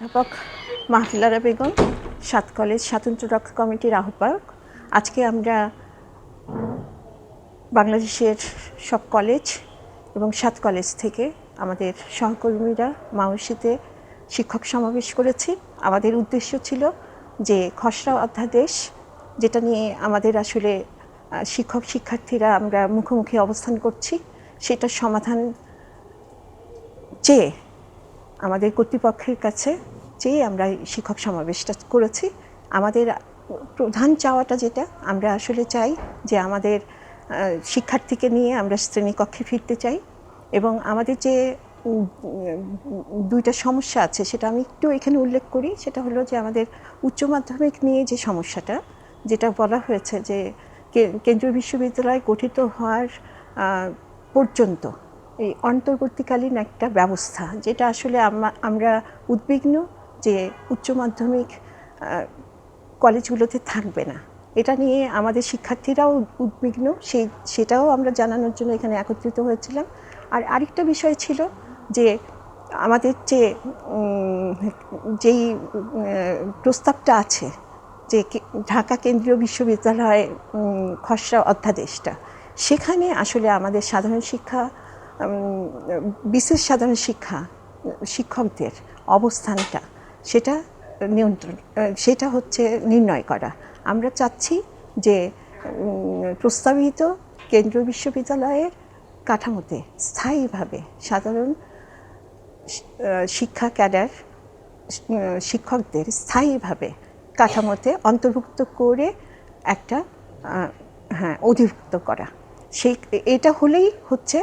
অধ্যাপক মাহফুলারা বেগম, ৭ কলেজ স্বাতন্ত্র্য রক্ষা কমিটির আহ্বায়ক। আজকে আমরা বাংলাদেশের সব কলেজ এবং ৭ কলেজ থেকে আমাদের সহকর্মীরা মাউশিতে শিক্ষক সমাবেশ করেছি। আমাদের উদ্দেশ্য ছিল যে খসড়া অধ্যাদেশ, যেটা নিয়ে আমাদের আসলে শিক্ষক শিক্ষার্থীরা আমরা মুখোমুখি অবস্থান করছি, সেটার সমাধান চেয়ে আমাদের কর্তৃপক্ষের কাছে চেয়ে আমরা শিক্ষক সমাবেশটা করেছি। আমাদের প্রধান চাওয়াটা যেটা, আমরা আসলে চাই যে আমাদের শিক্ষার্থীকে নিয়ে আমরা শ্রেণীকক্ষে ফিরতে চাই, এবং আমাদের যে দুইটা সমস্যা আছে সেটা আমি একটু এখানে উল্লেখ করি। সেটা হলো যে আমাদের উচ্চ মাধ্যমিক নিয়ে যে সমস্যাটা, যেটা বলা হয়েছে যে কেন্দ্রীয় বিশ্ববিদ্যালয় গঠিত হওয়ার পর্যন্ত এই অন্তর্বর্তীকালীন একটা ব্যবস্থা, যেটা আসলে আমরা উদ্বিগ্ন যে উচ্চ মাধ্যমিক কলেজগুলোতে থাকবে না। এটা নিয়ে আমাদের শিক্ষার্থীরাও উদ্বিগ্ন, সেটাও আমরা জানানোর জন্য এখানে একত্রিত হয়েছিলাম। আর আরেকটা বিষয় ছিল যে আমাদের যেই প্রস্তাবটা আছে যে ঢাকা কেন্দ্রীয় বিশ্ববিদ্যালয় খসড়া অধ্যাদেশটা, সেখানে আসলে আমাদের সাধারণ শিক্ষা, বিশেষ সাধারণ শিক্ষা শিক্ষকদের অবস্থানটা সেটা হচ্ছে নির্ণয় করা। আমরা চাচ্ছি যে প্রস্তাবিত কেন্দ্রীয় বিশ্ববিদ্যালয়ের কাঠামোতে স্থায়ীভাবে সাধারণ শিক্ষা ক্যাডার শিক্ষকদের স্থায়ীভাবে কাঠামোতে অন্তর্ভুক্ত করে একটা অধিভুক্ত করা। এটা হলেই হচ্ছে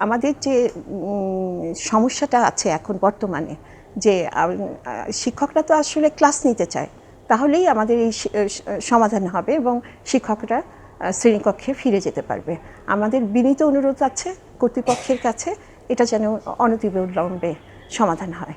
আমাদের যে সমস্যাটা আছে এখন বর্তমানে, যে শিক্ষকরা তো আসলে ক্লাস নিতে চায়, তাহলেই আমাদের এই সমাধান হবে এবং শিক্ষকরা শ্রেণীকক্ষে ফিরে যেতে পারবে। আমাদের বিনীত অনুরোধ আছে কর্তৃপক্ষের কাছে, এটা যেন অনতিবিলম্বে সমাধান হয়।